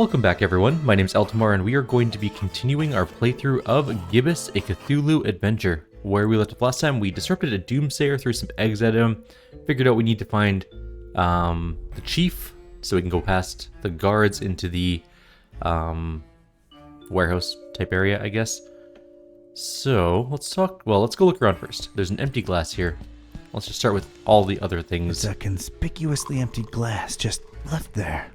Welcome back everyone, my name's Eltamar and we are going to be continuing our playthrough of Gibbous, a Cthulhu adventure. Where we left off last time, we disrupted a doomsayer, threw some eggs at him, figured out we need to find the chief so we can go past the guards into the warehouse type area, I guess. So, let's go look around first. There's an empty glass here. Let's just start with all the other things. It's a conspicuously empty glass just left there.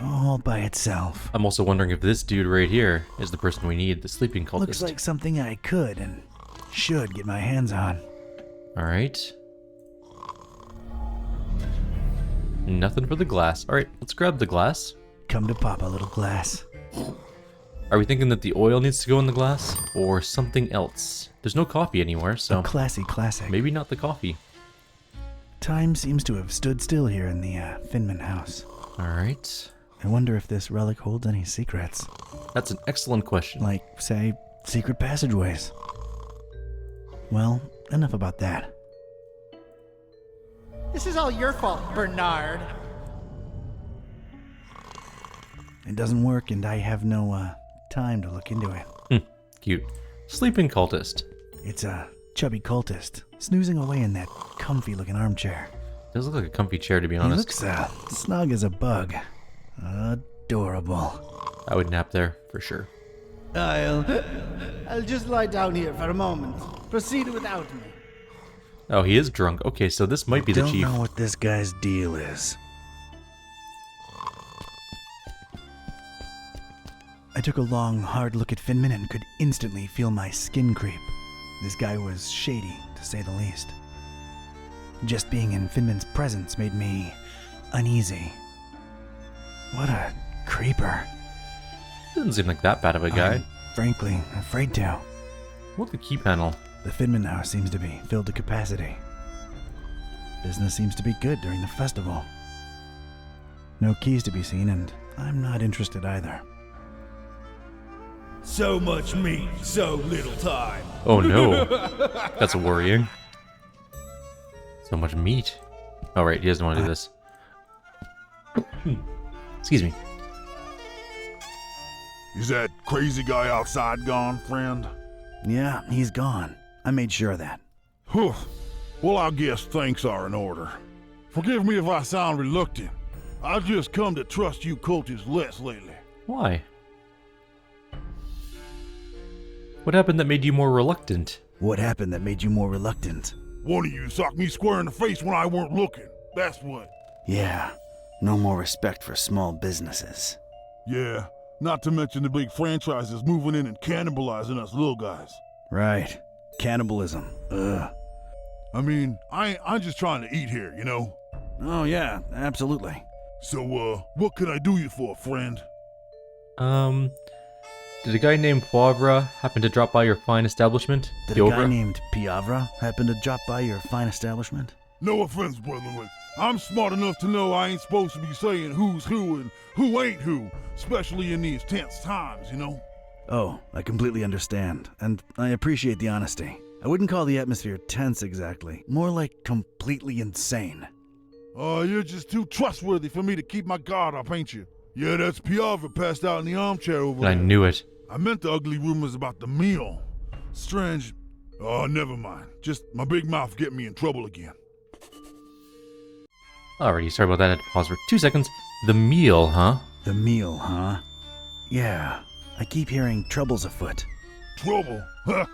All by itself. I'm also wondering if this dude right here is the person we need, the sleeping cultist. Looks like something I could and should get my hands on. Alright. Nothing for the glass. Alright, let's grab the glass. Come to pop a little glass. Are we thinking that the oil needs to go in the glass? Or something else? There's no coffee anywhere, so... A classy classic. Maybe not the coffee. Time seems to have stood still here in the Finman house. Alright. I wonder if this relic holds any secrets. That's an excellent question. Like, say, secret passageways. Well, enough about that. This is all your fault, Bernard. It doesn't work and I have no, time to look into it. Cute. Sleeping cultist. It's a chubby cultist, snoozing away in that comfy-looking armchair. Does look like a comfy chair, to be He honest. looks, snug as a bug. Adorable. I would nap there, for sure. I'll just lie down here for a moment. Proceed without me. Oh, he is drunk. Okay, so this might be the chief. Don't know what this guy's deal is. I took a long, hard look at Finman and could instantly feel my skin creep. This guy was shady, to say the least. Just being in Finman's presence made me uneasy. What a creeper. Doesn't seem like that bad of a guy. I'm frankly afraid to. What the key panel? The Finman house seems to be filled to capacity. Business seems to be good during the festival. No keys to be seen, and I'm not interested either. So much meat, so little time. Oh no. That's worrying. So much meat. Oh right, he doesn't want to do this. Excuse me. Is that crazy guy outside gone, friend? Yeah, he's gone. I made sure of that. Whew. Well, I guess thanks are in order. Forgive me if I sound reluctant. I've just come to trust you cultists less lately. Why? What happened that made you more reluctant? What happened that made you more reluctant? One of you socked me square in the face when I weren't looking. That's what. Yeah, no more respect for small businesses. Yeah, not to mention the big franchises moving in and cannibalizing us little guys. Right. Cannibalism. Ugh. I mean, I'm just trying to eat here, you know? Oh yeah, absolutely. So, what can I do you for, friend? Did a guy named Poivre happen to drop by your fine establishment? Did a guy named Piavra happen to drop by your fine establishment? No offense, brother, but I'm smart enough to know I ain't supposed to be saying who's who and who ain't who, especially in these tense times, you know? Oh, I completely understand, and I appreciate the honesty. I wouldn't call the atmosphere tense exactly, more like completely insane. Oh, you're just too trustworthy for me to keep my guard up, ain't you? Yeah, that's Piavra passed out in the armchair over there. I knew it. I meant the ugly rumors about the meal. Strange. Oh, never mind. Just my big mouth getting me in trouble again. Alrighty, sorry about that. I had to pause for 2 seconds. The meal, huh? The meal, huh? Yeah, I keep hearing trouble's afoot. Trouble? Huh?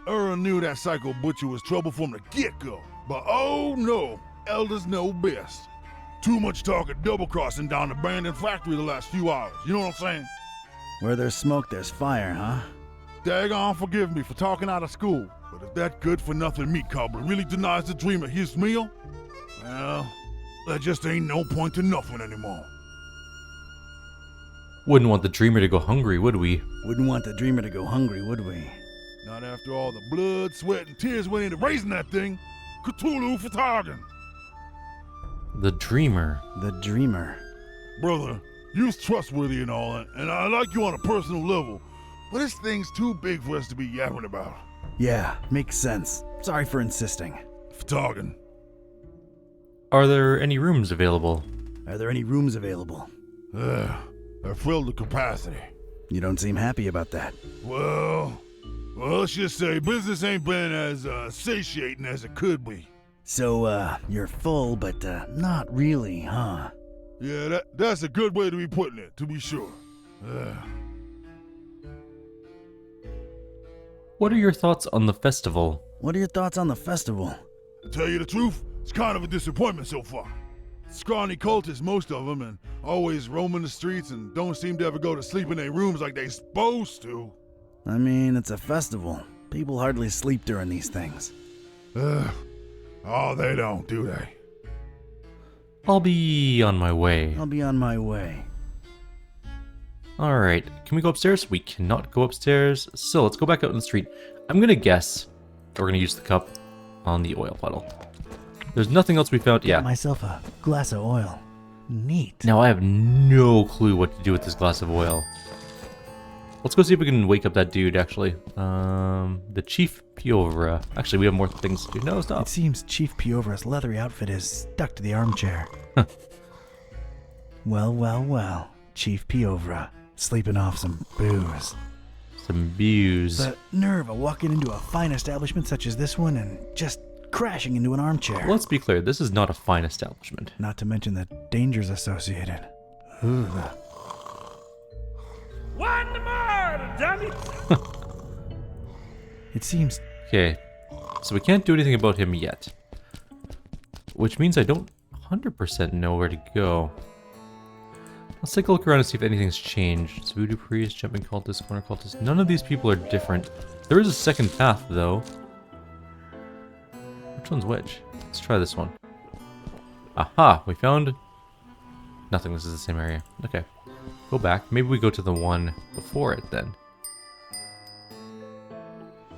Earl knew that psycho butcher was trouble from the get-go. But oh no, elders know best. Too much talk of double-crossing down the abandoned factory the last few hours, you know what I'm saying? Where there's smoke, there's fire, huh? Daggone forgive me for talking out of school, but if that good-for-nothing meat cobbler really denies the dreamer his meal, well, there just ain't no point to nothing anymore. Wouldn't want the dreamer to go hungry, would we? Wouldn't want the dreamer to go hungry, would we? Not after all the blood, sweat, and tears went into raising that thing. Cthulhu for target. The dreamer. The dreamer. Brother, you's trustworthy and all, and I like you on a personal level, but this thing's too big for us to be yapping about. Yeah, makes sense. Sorry for insisting. For talking. Are there any rooms available? Are there any rooms available? They're filled to capacity. You don't seem happy about that. Well, let's just say business ain't been as satiating as it could be. So, you're full, but not really, huh? Yeah, that's a good way to be putting it, to be sure. What are your thoughts on the festival? What are your thoughts on the festival? To tell you the truth, it's kind of a disappointment so far. Scrawny cultists, most of them, and always roaming the streets and don't seem to ever go to sleep in their rooms like they supposed to. I mean, it's a festival. People hardly sleep during these things. Oh, they don't, do they? I'll be on my way. I'll be on my way. Alright, can we go upstairs? We cannot go upstairs, so let's go back out in the street. I'm gonna guess that we're gonna use the cup on the oil puddle. There's nothing else we found. Yeah. Got myself a glass of oil. Neat. Now I have no clue what to do with this glass of oil. Let's go see if we can wake up that dude, actually. The Chief Piovra. Actually, we have more things to do. No, stop. It seems Chief Piovra's leathery outfit is stuck to the armchair. Well. Chief Piovra. Sleeping off some booze. Some booze. The nerve of walking into a fine establishment such as this one and just crashing into an armchair. Let's be clear, this is not a fine establishment. Not to mention the dangers associated. Ugh. One more, damn it! It seems... Okay, so we can't do anything about him yet. Which means I don't 100% know where to go. Let's take a look around and see if anything's changed. It's Voodoo Priest, Jumping Cultist, Corner Cultist. None of these people are different. There is a second path, though. Which one's which? Let's try this one. Aha! We found... nothing. This is the same area. Okay. Go back. Maybe we go to the one before it, then.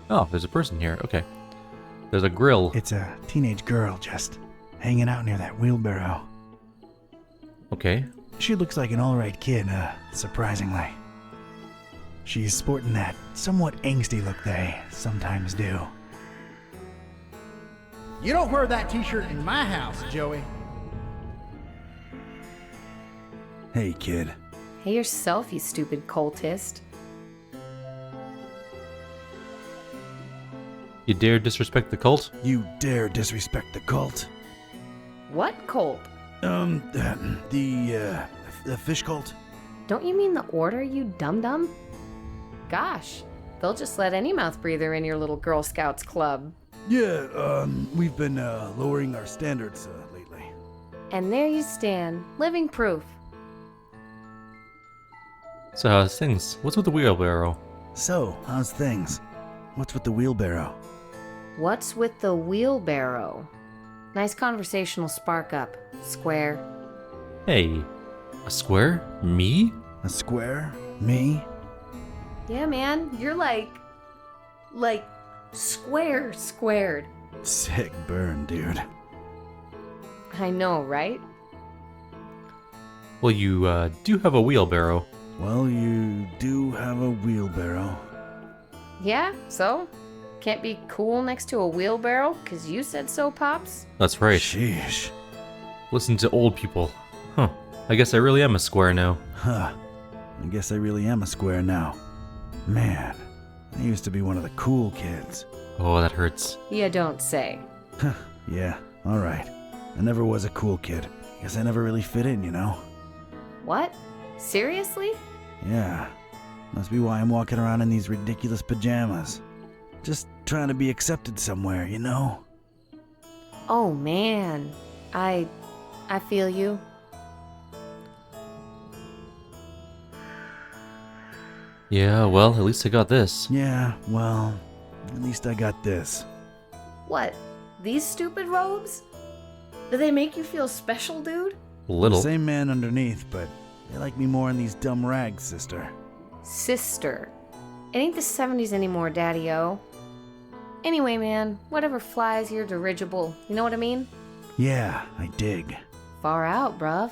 Oh, there's a person here. Okay. There's a grill. It's a teenage girl just hanging out near that wheelbarrow. Okay. She looks like an alright kid, surprisingly. She's sporting that somewhat angsty look they sometimes do. You don't wear that t-shirt in my house, Joey. Hey, kid. Hey yourself, you stupid cultist. You dare disrespect the cult? You dare disrespect the cult? What cult? The fish cult? Don't you mean the order, you dum-dum? Gosh, they'll just let any mouth breather in your little Girl Scouts club. Yeah, we've been, lowering our standards, lately. And there you stand, living proof. So how's things? What's with the wheelbarrow? So, how's things? What's with the wheelbarrow? What's with the wheelbarrow? Nice conversational spark up, square. Hey, a square? Me? A square? Me? Yeah, man, you're like squared. Sick burn, dude. I know, right? Well, you do have a wheelbarrow. Well, you do have a wheelbarrow. Yeah, so? Can't be cool next to a wheelbarrow? 'Cause you said so, Pops? That's right. Sheesh. Listen to old people. Huh. I guess I really am a square now. Huh. I guess I really am a square now. Man, I used to be one of the cool kids. Oh, that hurts. You don't say. Yeah, alright. I never was a cool kid. Guess I never really fit in, you know? What? Seriously? Yeah. Must be why I'm walking around in these ridiculous pajamas. Just trying to be accepted somewhere, you know? Oh man, I feel you. Yeah, well, at least I got this. Yeah, well, at least I got this. What? These stupid robes? Do they make you feel special, dude? A little. Same man underneath, but they like me more in these dumb rags, sister. Sister. It ain't the 70s anymore, Daddy-O. Anyway, man, whatever flies your dirigible. You know what I mean? Yeah, I dig. Far out, bruv.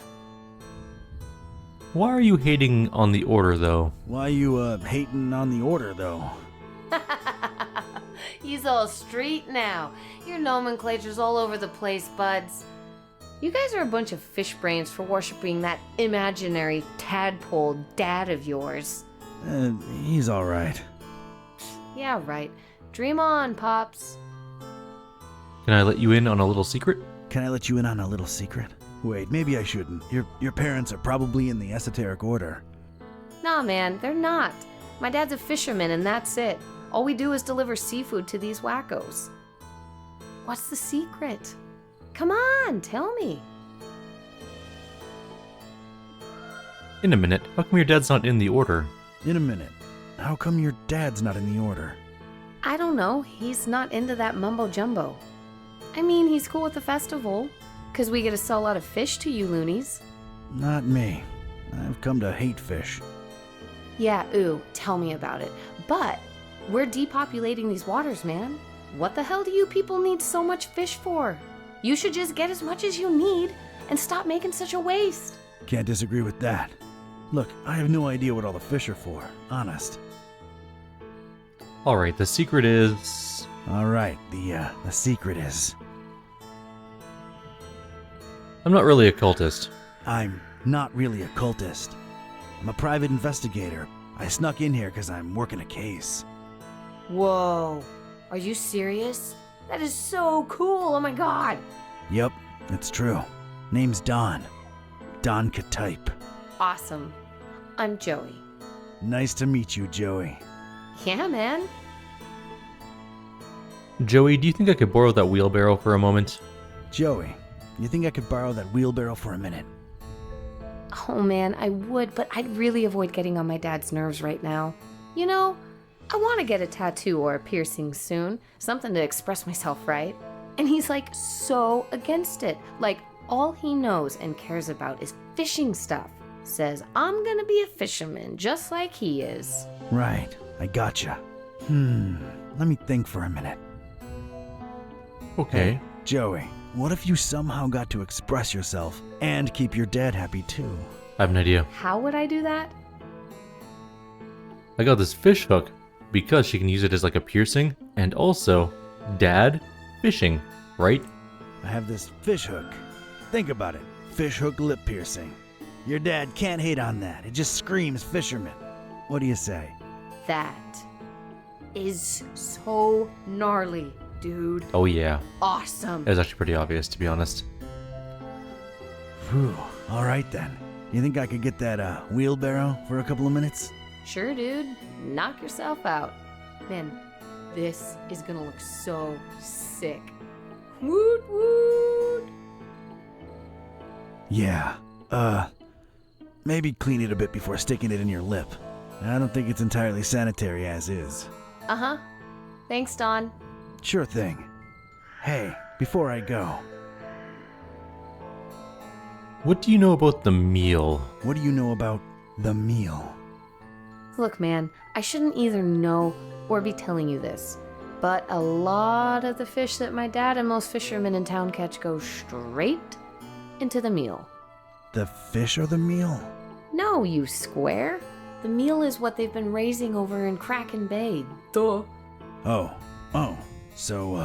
Why are you hating on the order, though? Why you, hating on the order, though? He's all street now. Your nomenclature's all over the place, buds. You guys are a bunch of fish brains for worshipping that imaginary tadpole dad of yours. He's alright. Yeah, right. Dream on, Pops. Can I let you in on a little secret? Can I let you in on a little secret? Wait, maybe I shouldn't. Your parents are probably in the esoteric order. Nah, man, they're not. My dad's a fisherman and that's it. All we do is deliver seafood to these wackos. What's the secret? Come on, tell me. In a minute. How come your dad's not in the order? In a minute. How come your dad's not in the order? I don't know. He's not into that mumbo jumbo. I mean, he's cool with the festival, 'cause we get to sell a lot of fish to you loonies. Not me. I've come to hate fish. Yeah, ooh, tell me about it. But we're depopulating these waters, man. What the hell do you people need so much fish for? You should just get as much as you need and stop making such a waste. Can't disagree with that. Look, I have no idea what all the fish are for, honest. Alright, the secret is... Alright, the secret is... I'm not really a cultist. I'm not really a cultist. I'm a private investigator. I snuck in here because I'm working a case. Whoa, are you serious? That is so cool, oh my god. Yep, it's true. Name's Don. Don Katype. Awesome. I'm Joey. Nice to meet you, Joey. Yeah, man. Joey, do you think I could borrow that wheelbarrow for a moment? Joey, you think I could borrow that wheelbarrow for a minute? Oh man, I would, but I'd really avoid getting on my dad's nerves right now. You know, I want to get a tattoo or a piercing soon. Something to express myself, right? And he's like so against it. Like all he knows and cares about is fishing stuff. Says I'm gonna be a fisherman just like he is. Right, I gotcha. Let me think for a minute. Okay. Hey, Joey, what if you somehow got to express yourself and keep your dad happy too? I have an idea. How would I do that? I got this fish hook because she can use it as like a piercing and also dad fishing, right? I have this fish hook. Think about it. Fish hook lip piercing. Your dad can't hate on that. It just screams fisherman. What do you say? That is so gnarly, dude. Oh yeah. Awesome. It was actually pretty obvious, to be honest. Whew. All right then. You think I could get that wheelbarrow for a couple of minutes? Sure, dude. Knock yourself out. Man, this is gonna look so sick. Woot woot! Yeah. Maybe clean it a bit before sticking it in your lip. I don't think it's entirely sanitary as is. Uh-huh. Thanks, Don. Sure thing. Hey, before I go, What do you know about the meal? what do you know about the meal? Look, man, I shouldn't either know or be telling you this, but a lot of the fish that my dad and most fishermen in town catch go straight into the meal. The fish or the meal? No, you square. The meal is what they've been raising over in Kraken Bay. Duh. Oh. So,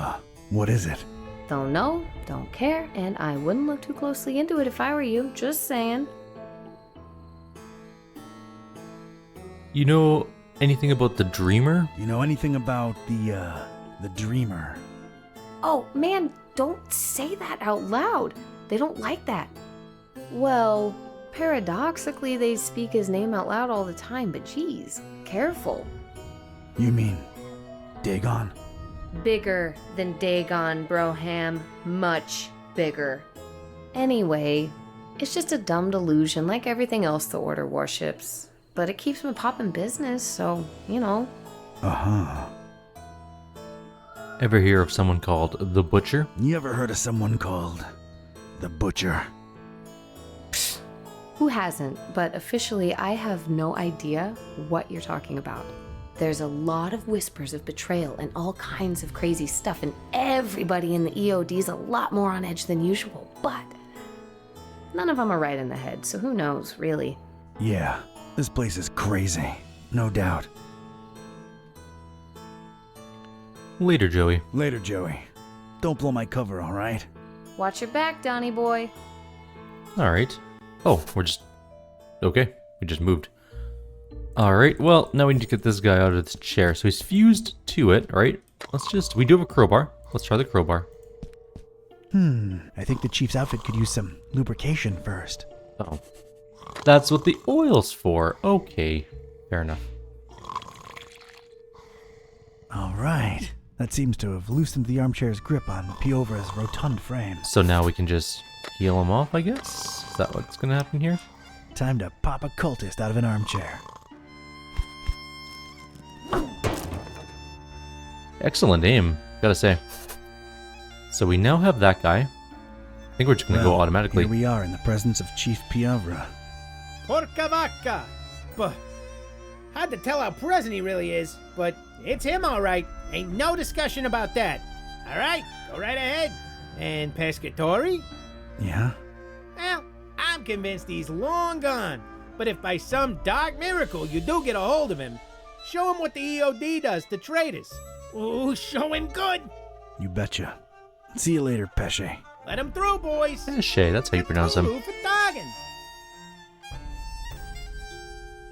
what is it? Don't know, don't care, and I wouldn't look too closely into it if I were you. Just saying. You know anything about the dreamer? You know anything about the dreamer? Oh, man, don't say that out loud. They don't like that. Well, paradoxically, they speak his name out loud all the time, but geez, careful. You mean Dagon? Bigger than Dagon, Broham. Much bigger. Anyway, it's just a dumb delusion like everything else the Order worships. But it keeps them popping business, so, you know. Uh-huh. Ever hear of someone called the Butcher? You ever heard of someone called the Butcher? Who hasn't? But officially, I have no idea what you're talking about. There's a lot of whispers of betrayal and all kinds of crazy stuff, and everybody in the EOD's a lot more on edge than usual, but none of them are right in the head, so who knows, really. Yeah, this place is crazy. No doubt. Later, Joey. Later, Joey. Don't blow my cover, all right? Watch your back, Donny boy. Alright. Oh, we're just... Okay, we just moved. Alright, well, now we need to get this guy out of this chair. So he's fused to it, right? Let's just... We do have a crowbar. Let's try the crowbar. I think the chief's outfit could use some lubrication first. Oh. That's what the oil's for. Okay, fair enough. All right. That seems to have loosened the armchair's grip on Piobra's rotund frame. So now we can just heal him off, I guess? Is that what's gonna happen here? Time to pop a cultist out of an armchair. Excellent aim, gotta say. So we now have that guy. I think we're just gonna go automatically. Here we are in the presence of Chief Piovra. Porca vaca! But hard to tell how present he really is, but it's him all right. Ain't no discussion about that. All right, go right ahead. And Pescatori? Yeah? Well, I'm convinced he's long gone. But if by some dark miracle you do get a hold of him, show him what the EOD does to traitors. Ooh, showing good. You betcha. See you later, Pesce. Let him through, boys. Pesce, that's how you pronounce him. Cthulhu for dogging.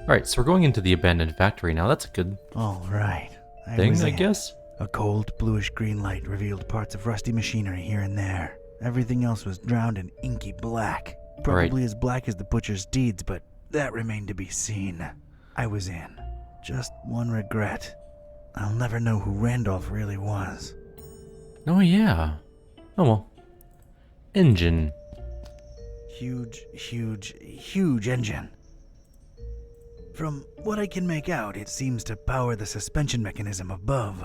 Alright, so we're going into the abandoned factory now. That's a good All right. thing, was I in. guess. A cold, bluish-green light revealed parts of rusty machinery here and there. Everything else was drowned in inky black. Probably as black as the butcher's deeds, but that remained to be seen. I was in. Just one regret. I'll never know who Randolph really was. Oh, yeah. Oh, well. Engine. Huge, huge, huge engine. From what I can make out, it seems to power the suspension mechanism above.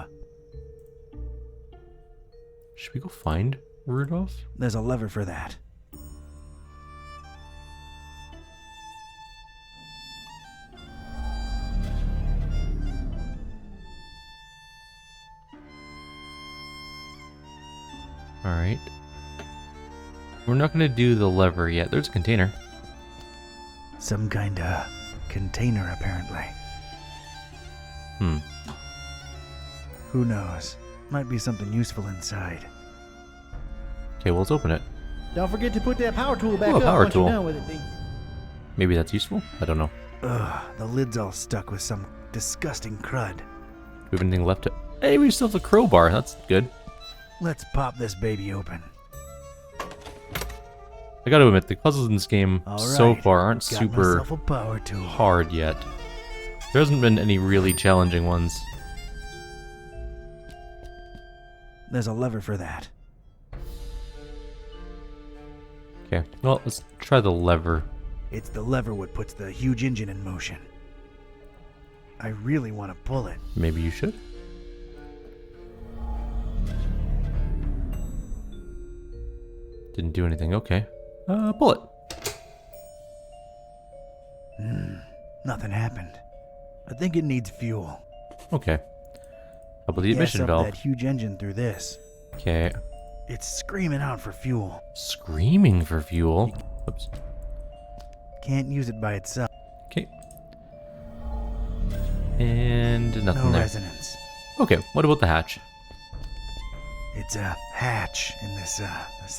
Should we go find Rudolph? There's a lever for that. Alright. We're not going to do the lever yet. There's a container. Some kind of container, apparently. Who knows? Might be something useful inside. Okay, well, let's open it. Don't forget to put that power tool back Oh, a up power once tool. you're done with it, D. Maybe that's useful? I don't know. Ugh, the lid's all stuck with some disgusting crud. Do we have anything left to... Hey, we still have the crowbar. That's good. Let's pop this baby open. I gotta admit, the puzzles in this game All so right, far aren't got super myself a power tool. hard yet. There hasn't been any really challenging ones. There's a lever for that. Okay, well, let's try the lever. It's the lever what puts the huge engine in motion. I really want to pull it. Maybe you should? Didn't do anything, okay. Pull it. Nothing happened. I think it needs fuel. Okay. How about the Gas emission up valve? that huge engine through this. Okay. It's screaming out for fuel. Screaming for fuel. Oops. Can't use it by itself. Okay. And nothing No there. resonance. Okay, what about the hatch? It's a hatch in this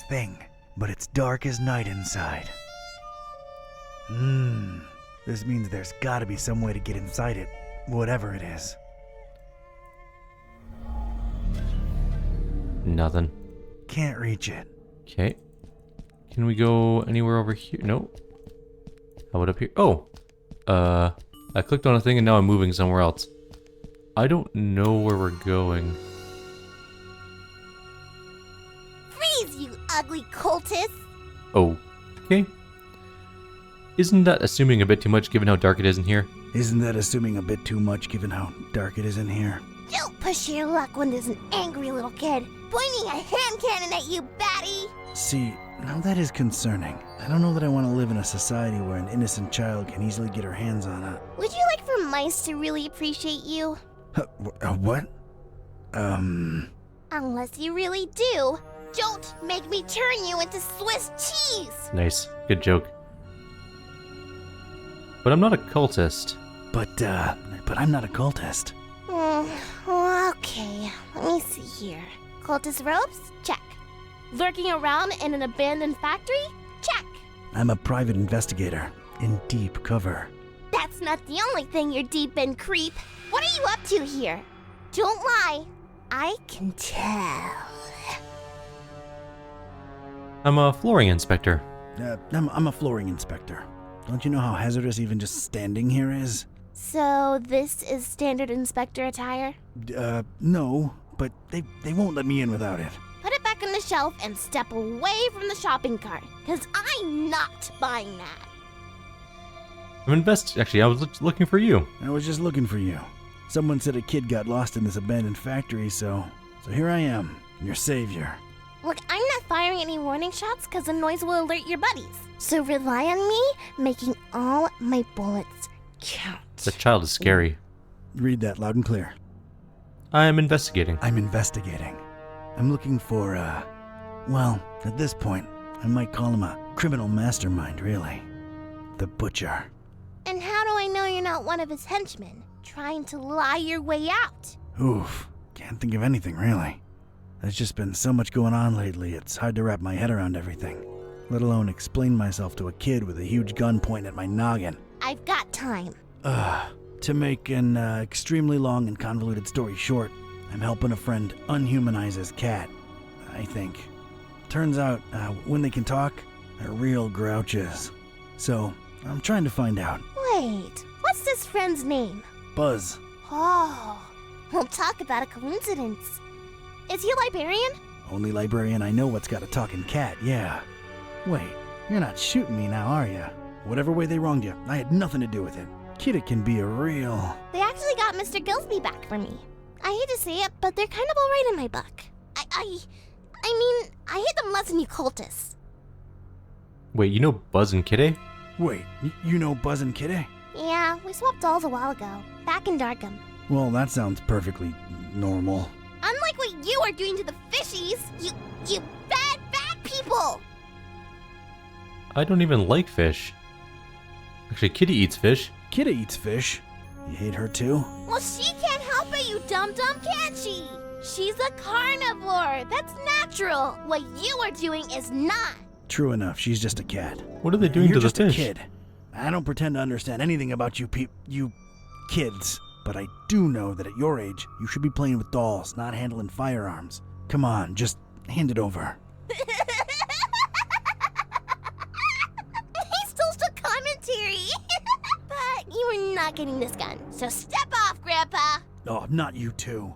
thing, but it's dark as night inside. This means there's gotta be some way to get inside it, whatever it is. Nothing. Can't reach it. Okay. Can we go anywhere over here? No. How about up here? Oh! I clicked on a thing and now I'm moving somewhere else. I don't know where we're going. Freeze, you ugly cultist! Oh. Okay. Isn't that assuming a bit too much given how dark it is in here? Isn't that assuming a bit too much given how dark it is in here? Don't push your luck when there's an angry little kid pointing a hand cannon at you, batty! See, now that is concerning. I don't know that I want to live in a society where an innocent child can easily get her hands on a... Would you like for mice to really appreciate you? What? Unless you really do. Don't make me turn you into Swiss cheese! Nice. Good joke. But I'm not a cultist. But I'm not a cultist. Well, okay. Let me see here. Cultist robes? Check. Lurking around in an abandoned factory? Check. I'm a private investigator in deep cover. That's not the only thing you're deep in, creep. What are you up to here? Don't lie. I can tell. I'm a flooring inspector. I'm a flooring inspector. Don't you know how hazardous even just standing here is? So this is standard inspector attire? No, but they won't let me in without it. Put it back on the shelf and step away from the shopping cart, because I'm not buying that. Actually, I was looking for you. I was just looking for you. Someone said a kid got lost in this abandoned factory, so here I am, your savior. Look, I'm not firing any warning shots because the noise will alert your buddies. So rely on me making all my bullets count. The child is scary. Read that loud and clear. I'm investigating. I'm investigating. I'm looking for, well, at this point, I might call him a criminal mastermind, really. The Butcher. And how do I know you're not one of his henchmen, trying to lie your way out? Oof, can't think of anything, really. There's just been so much going on lately, it's hard to wrap my head around everything, let alone explain myself to a kid with a huge gun pointing at my noggin. I've got time. To make an extremely long and convoluted story short, I'm helping a friend unhumanize his cat, I think. Turns out, when they can talk, they're real grouches. So, I'm trying to find out. Wait, what's this friend's name? Buzz. Oh, we'll talk about a coincidence. Is he a librarian? Only librarian I know what's got a talking cat, yeah. Wait, you're not shooting me now, are you? Whatever way they wronged you, I had nothing to do with it. Kidda can be a real... They actually got Mr. Gillsby back for me. I hate to say it, but they're kind of alright in my book. I mean, I hate them less than you cultists. Wait, you know Buzz and Kidde? Wait, you know Buzz and Kidda? Yeah, we swapped dolls a while ago, back in Darkham. Well, that sounds perfectly normal. Unlike what you are doing to the fishies, you bad people! I don't even like fish. Actually, Kitty eats fish. Kidda eats fish. You hate her too? Well, she can't help it, you dum-dum, can she? She's a carnivore. That's natural. What you are doing is not. True enough, she's just a cat. What are they doing You're to the just a fish? kid. I don't pretend to understand anything about you kids, but I do know that at your age, you should be playing with dolls, not handling firearms. Come on, just hand it over. He still took commentary. But you are not getting this gun, so step off, Grandpa. Oh, not you two.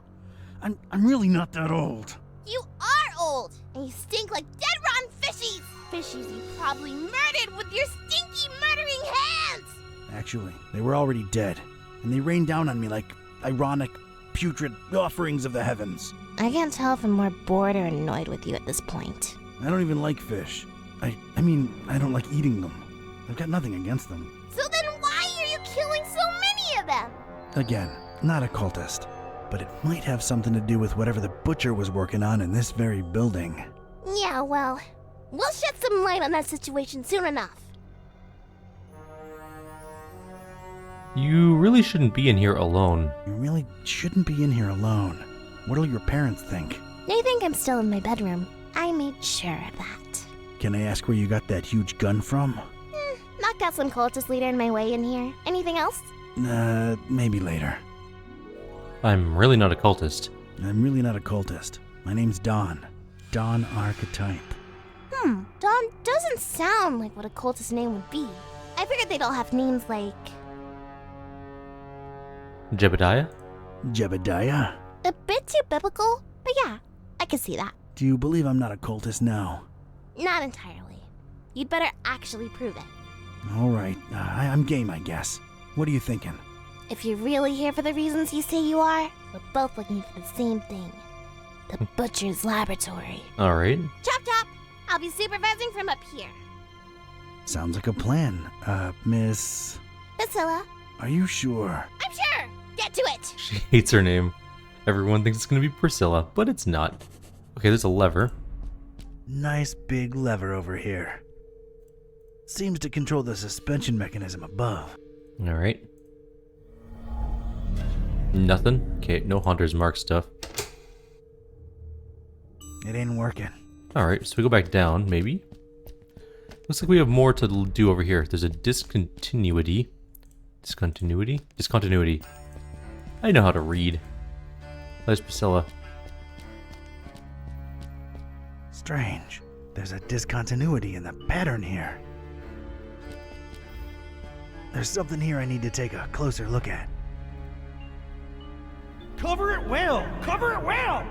I'm really not that old. You are old, and you stink like dead rotten fishies. Fishies you probably murdered with your stinky murdering hands. Actually, they were already dead, and they rained down on me like ironic, putrid offerings of the heavens. I can't tell if I'm more bored or annoyed with you at this point. I don't even like fish. I mean, I don't like eating them. I've got nothing against them. So then why are you killing so many of them? Again, not a cultist, but it might have something to do with whatever the Butcher was working on in this very building. Yeah, well, we'll shed some light on that situation soon enough. You really shouldn't be in here alone. You really shouldn't be in here alone. What'll your parents think? They think I'm still in my bedroom. I made sure of that. Can I ask where you got that huge gun from? Knocked out some cultist leader in my way in here. Anything else? Maybe later. I'm really not a cultist. I'm really not a cultist. My name's Don. Don Archetype. Don doesn't sound like what a cultist name would be. I figured they'd all have names like... Jebediah? Jebediah? a bit too biblical, but yeah, I can see that. Do you believe I'm not a cultist now? Not entirely. You'd better actually prove it. All right, I'm game, I guess. What are you thinking? If you're really here for the reasons you say you are, we're both looking for the same thing. The Butcher's Laboratory. All right. Chop chop! I'll be supervising from up here. Sounds like a plan. Miss... Priscilla. Are you sure? I'm sure! Get to it! She hates her name. Everyone thinks it's going to be Priscilla, but it's not. Okay, there's a lever. Nice big lever over here. Seems to control the suspension mechanism above. All right. Nothing. Okay, no Hunter's Mark stuff. It ain't working. Alright, so we go back down, maybe. Looks like we have more to do over here. There's a discontinuity. Discontinuity? Discontinuity. I know how to read. There's Priscilla. Strange. There's a discontinuity in the pattern here. There's something here I need to take a closer look at. Cover it well! Cover it well!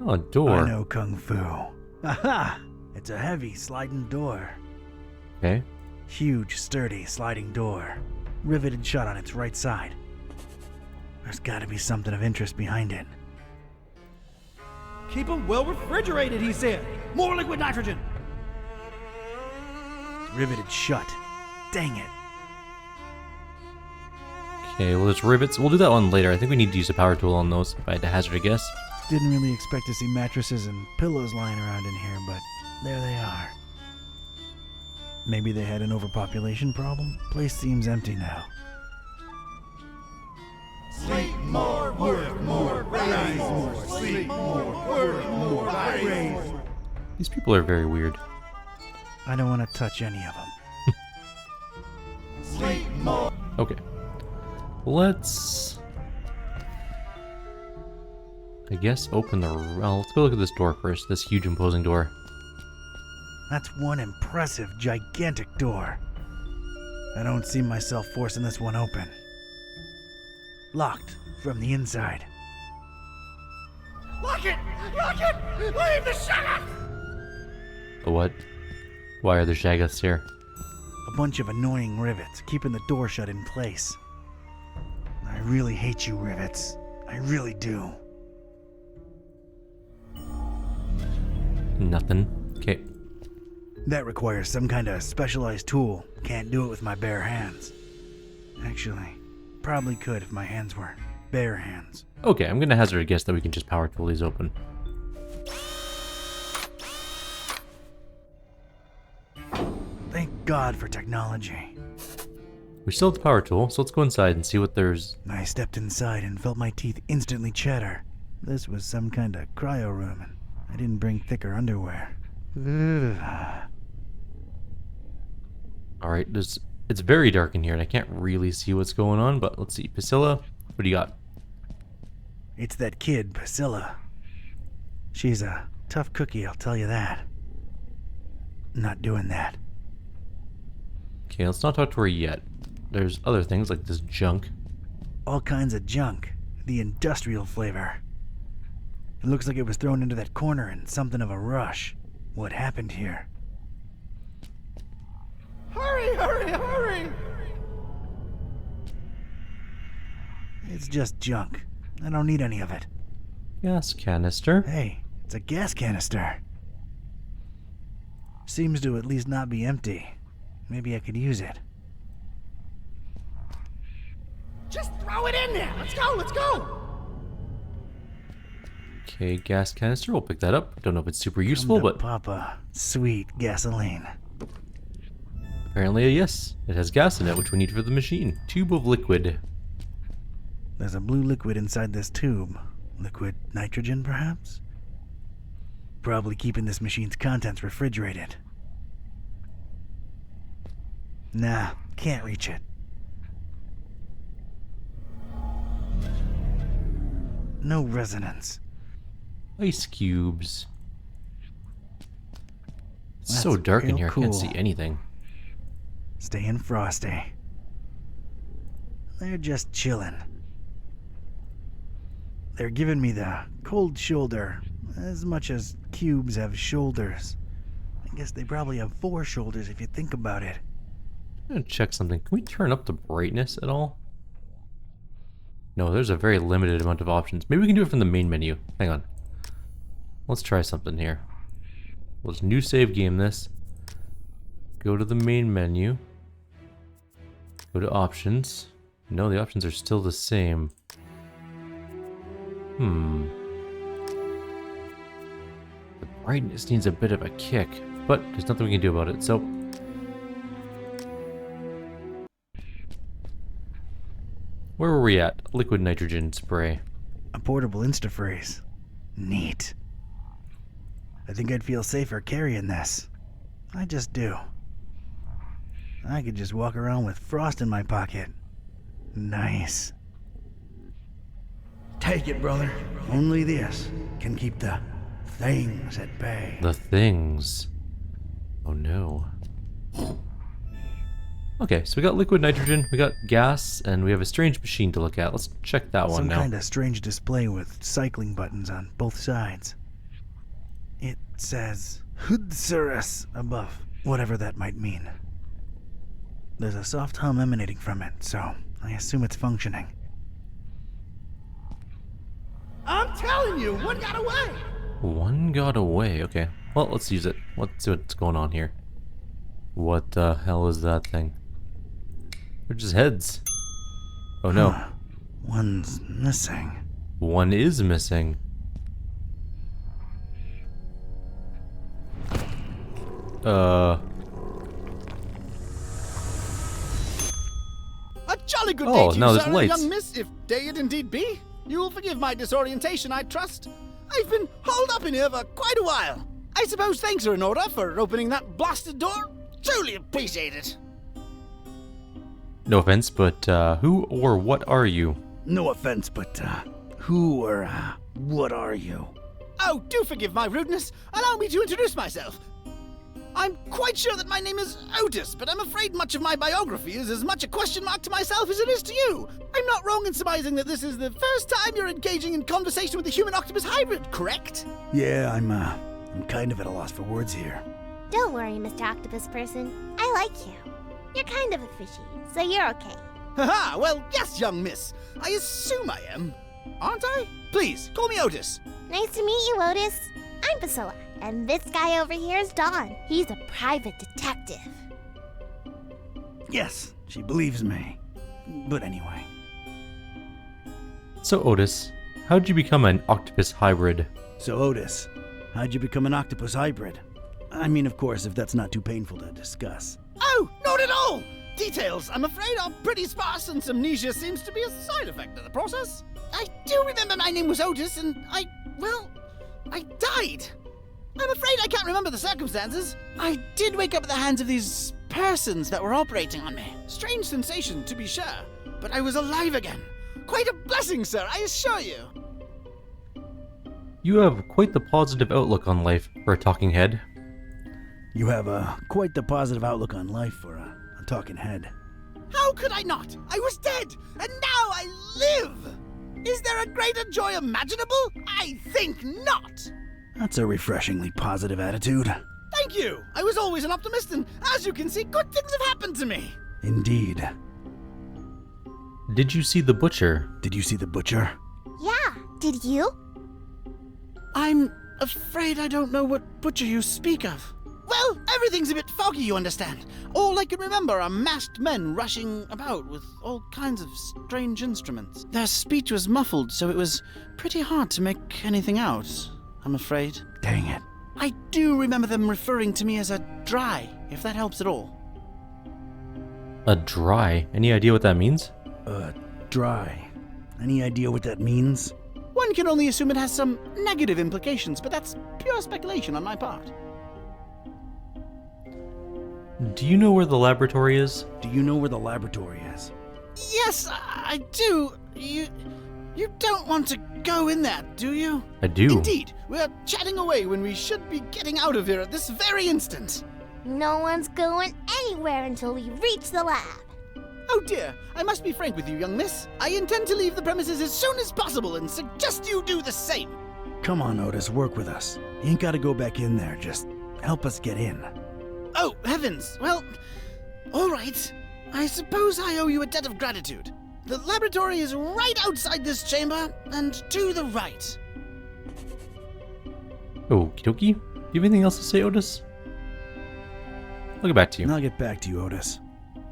Oh, a door. I know Kung Fu. Aha! It's a heavy sliding door. Okay. Huge, sturdy sliding door. Riveted shut on its right side. There's gotta be something of interest behind it. Keep them well refrigerated, he said. More liquid nitrogen. Riveted shut. Dang it. Okay, well, there's rivets. We'll do that one later. I think we need to use a power tool on those, if I had to hazard a guess. Didn't really expect to see mattresses and pillows lying around in here, but there they are. Maybe they had an overpopulation problem? Place seems empty now. Sleep more, work more, raise more. Sleep more, work more, raise more. These people are very weird. I don't want to touch any of them. Sleep more. Okay. Let's... I guess open the... Well, let's go look at this door first. This huge imposing door. That's one impressive, gigantic door. I don't see myself forcing this one open. Locked from the inside. Lock it! Lock it! Leave the sheriff! The what? Why are there shaggoths here? A bunch of annoying rivets keeping the door shut in place. I really hate you, rivets. I really do. Nothing. Okay. That requires some kind of specialized tool. Can't do it with my bare hands. Actually, probably could if my hands were bare hands. Okay, I'm gonna hazard a guess that we can just power tool these open. Thank God for technology. We still have the power tool, so let's go inside and see what there's... I stepped inside and felt my teeth instantly chatter. This was some kind of cryo room, and I didn't bring thicker underwear. Ugh. Alright, it's very dark in here and I can't really see what's going on, but let's see. Priscilla, what do you got? It's that kid, Priscilla. She's a tough cookie, I'll tell you that. Not doing that. Okay, let's not talk to her yet. There's other things like this junk. All kinds of junk. The industrial flavor. It looks like it was thrown into that corner in something of a rush. What happened here? Hurry, hurry, hurry! It's just junk. I don't need any of it. Gas canister. Hey, it's a gas canister. Seems to at least not be empty. Maybe I could use it. Just throw it in there! Let's go, let's go! Okay, gas canister. We'll pick that up. Don't know if it's super useful, Come to but Papa, sweet gasoline. apparently, yes. It has gas in it, which we need for the machine. Tube of liquid. There's a blue liquid inside this tube. Liquid nitrogen, perhaps? Probably keeping this machine's contents refrigerated. Nah, can't reach it. No resonance. Ice cubes. It's That's so dark in real here, I can't see cool. anything. Staying frosty. They're just chilling. They're giving me the cold shoulder, as much as cubes have shoulders. I guess they probably have 4 shoulders if you think about it. I'm gonna check something. Can we turn up the brightness at all? No, there's a very limited amount of options. Maybe we can do it from the main menu. Hang on. Let's try something here. Let's new save game this. Go to the main menu. Go to options. No, the options are still the same. The brightness needs a bit of a kick, but there's nothing we can do about it, so... Where were we at? Liquid nitrogen spray. A portable instafreeze. Neat. I think I'd feel safer carrying this. I just do. I could just walk around with frost in my pocket. Nice. Take it, brother. Only this can keep the things at bay. The things. Oh no. Okay, so we got liquid nitrogen, we got gas, and we have a strange machine to look at. Let's check that one Some now. kind of strange display with cycling buttons on both sides. It says Hudsurus above, whatever that might mean. There's a soft hum emanating from it, so I assume it's functioning. I'm telling you, one got away. One got away, okay. Well, let's use it. Let's see what's going on here. What the hell is that thing? They're just heads. Oh no. Huh. One's missing. One is missing. A jolly good day Oh, to now you, there's sir, lights. young miss, if day it indeed be. You will forgive my disorientation, I trust. I've been holed up in here for quite a while. I suppose thanks are in order for opening that blasted door. Truly appreciate it. No offense, but who or what are you? No offense, but who or what are you? Oh, do forgive my rudeness. Allow me to introduce myself. I'm quite sure that my name is Otis, but I'm afraid much of my biography is as much a question mark to myself as it is to you. I'm not wrong in surmising that this is the first time you're engaging in conversation with a human-octopus hybrid, correct? Yeah, I'm kind of at a loss for words here. Don't worry, Mr. Octopus Person. I like you. You're kind of a fishy, so you're okay. Haha, well, yes, young miss. I assume I am. Aren't I? Please, call me Otis. Nice to meet you, Otis. I'm Priscilla, and this guy over here is Don. He's a private detective. Yes, she believes me. But anyway. So Otis, how'd you become an octopus hybrid? So Otis, how'd you become an octopus hybrid? I mean, of course, if that's not too painful to discuss. Oh, not at all! Details, I'm afraid, are pretty sparse, and amnesia seems to be a side effect of the process. I do remember my name was Otis, and I died. I'm afraid I can't remember the circumstances. I did wake up at the hands of these persons that were operating on me. Strange sensation, to be sure, but I was alive again. Quite a blessing, sir, I assure you. You have quite the positive outlook on life for a talking head. You have quite the positive outlook on life for a talking head. How could I not? I was dead, and now I live! Is there a greater joy imaginable? I think not! That's a refreshingly positive attitude. Thank you! I was always an optimist, and as you can see, good things have happened to me. Indeed. Did you see the butcher? Did you see the butcher? Yeah, did you? I'm afraid I don't know what butcher you speak of. Well, everything's a bit foggy, you understand. All I can remember are masked men rushing about with all kinds of strange instruments. Their speech was muffled, so it was pretty hard to make anything out, I'm afraid. Dang it. I do remember them referring to me as a dry, if that helps at all. A dry? Any idea what that means? Dry. Any idea what that means? One can only assume it has some negative implications, but that's pure speculation on my part. Do you know where the laboratory is? Do you know where the laboratory is? Yes, I do. You don't want to go in there, do you? I do. Indeed. We're chatting away when we should be getting out of here at this very instant. No one's going anywhere until we reach the lab. Oh dear, I must be frank with you, young miss. I intend to leave the premises as soon as possible and suggest you do the same. Come on, Otis, work with us. You ain't gotta go back in there, just help us get in. Oh, heavens. Well, all right. I suppose I owe you a debt of gratitude. The laboratory is right outside this chamber and to the right. Okie dokie. Do you have anything else to say, Otis? I'll get back to you. I'll get back to you, Otis.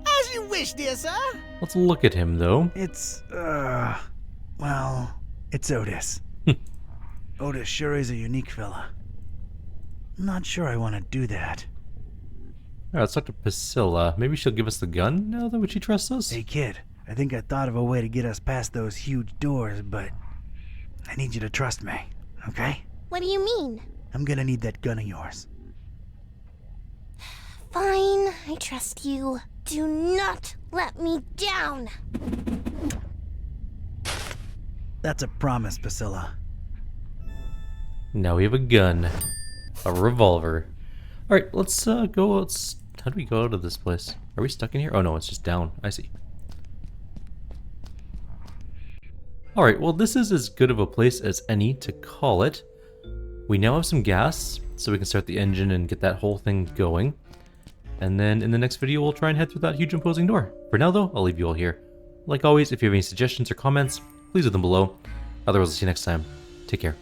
As you wish, dear sir. Let's look at him, though. It's, well, it's Otis. Otis sure is a unique fella. Not sure I want to do that. Alright, let's talk to Priscilla. Maybe she'll give us the gun now that she trusts us? Hey, kid, I think I thought of a way to get us past those huge doors, but I need you to trust me, okay? What do you mean? I'm gonna need that gun of yours. Fine, I trust you. Do not let me down. That's a promise, Priscilla. Now we have a gun. A revolver. Alright, let's go. How do we go out of this place? Are we stuck in here? Oh no, it's just down. I see. Alright, well this is as good of a place as any to call it. We now have some gas, so we can start the engine and get that whole thing going. And then in the next video, we'll try and head through that huge imposing door. For now though, I'll leave you all here. Like always, if you have any suggestions or comments, please leave them below. Otherwise, I'll see you next time. Take care.